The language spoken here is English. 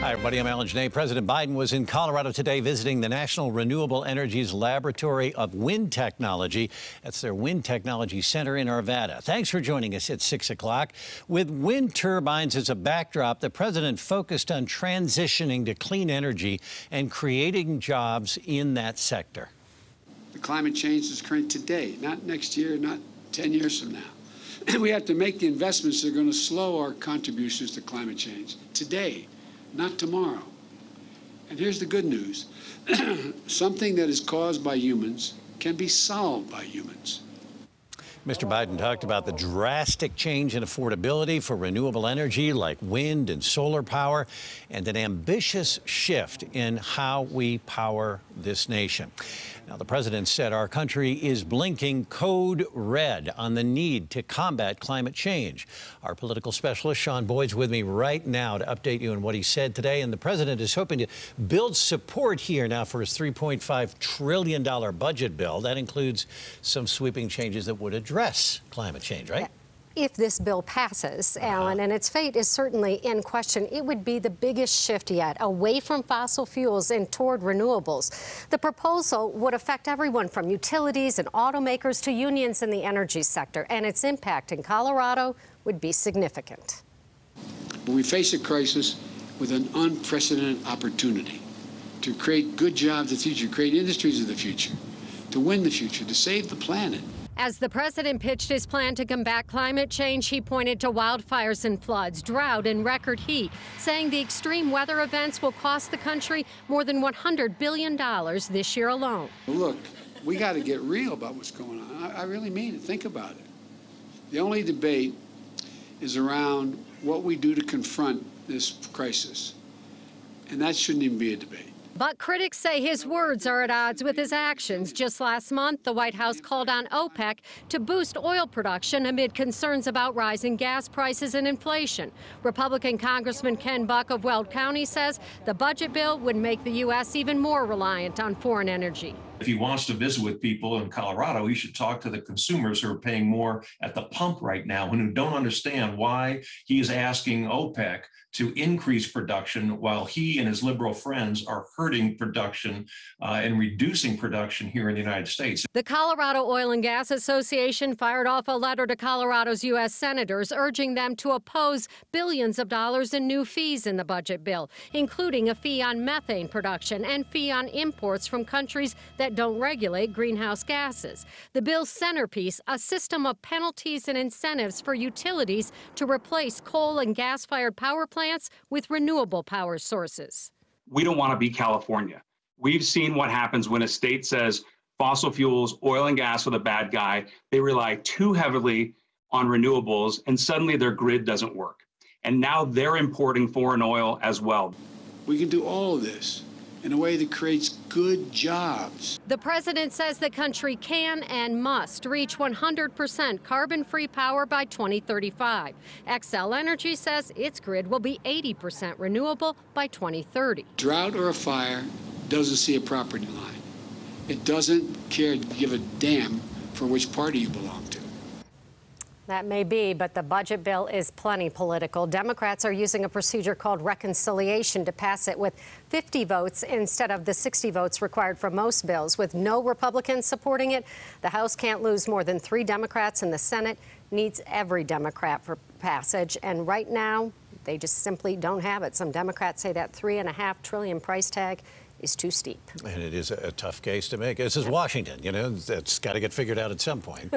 Hi, everybody. I'm Alan Janae. President Biden was in Colorado today visiting the National Renewable Energy Laboratory of Wind Technology. That's their Wind Technology Center in Arvada. Thanks for joining us at 6 o'clock. With wind turbines as a backdrop, the president focused on transitioning to clean energy and creating jobs in that sector. The climate change is current today, not next year, not 10 years from now. We have to make the investments that are going to slow our contributions to climate change today, not tomorrow. And here's the good news. Something that is caused by humans can be solved by humans. Mr. Biden talked about the drastic change in affordability for renewable energy like wind and solar power and an ambitious shift in how we power this nation. Now, the president said our country is blinking code red on the need to combat climate change. Our political specialist, Sean Boyd's with me right now to update you on what he said today. And the president is hoping to build support here now for his $3.5 trillion budget bill. That includes some sweeping changes that would address climate change, right? If this bill passes, Alan, and its fate is certainly in question, it would be the biggest shift yet away from fossil fuels and toward renewables. The proposal would affect everyone from utilities and automakers to unions in the energy sector, and its impact in Colorado would be significant. But we face a crisis with an unprecedented opportunity to create good jobs of the future, create industries of the future, to win the future, to save the planet. As the president pitched his plan to combat climate change, he pointed to wildfires and floods, drought and record heat, saying the extreme weather events will cost the country more than $100 billion this year alone. Look, we got to get real about what's going on. I really mean it. Think about it. The only debate is around what we do to confront this crisis, and that shouldn't even be a debate. But critics say his words are at odds with his actions. Just last month, the White House called on OPEC to boost oil production amid concerns about rising gas prices and inflation. Republican Congressman Ken Buck of Weld County says the budget bill would make the U.S. even more reliant on foreign energy. If he wants to visit with people in Colorado, he should talk to the consumers who are paying more at the pump right now and who don't understand why he is asking OPEC to increase production while he and his liberal friends are hurting production and reducing production here in the United States. The Colorado Oil and Gas Association fired off a letter to Colorado's U.S. senators urging them to oppose billions of dollars in new fees in the budget bill, including a fee on methane production and fee on imports from countries that don't regulate greenhouse gases. The bill's centerpiece, a system of penalties and incentives for utilities to replace coal and gas-fired power plants with renewable power sources. We don't want to be California. We've seen what happens when a state says fossil fuels, oil and gas are the bad guy. They rely too heavily on renewables, and suddenly their grid doesn't work. And now they're importing foreign oil as well. We can do all of this in a way that creates good jobs. The president says the country can and must reach 100% carbon-free power by 2035. Xcel Energy says its grid will be 80% renewable by 2030. Drought or a fire doesn't see a property line. It doesn't give a damn for which party you belong to. That may be, but the budget bill is plenty political. Democrats are using a procedure called reconciliation to pass it with 50 votes instead of the 60 votes required for most bills. With no Republicans supporting it, the House can't lose more than 3 Democrats, and the Senate needs every Democrat for passage. And right now, they just simply don't have it. Some Democrats say that $3.5 trillion price tag is too steep. And it is a tough case to make. This is Washington, you know, it's got to get figured out at some point.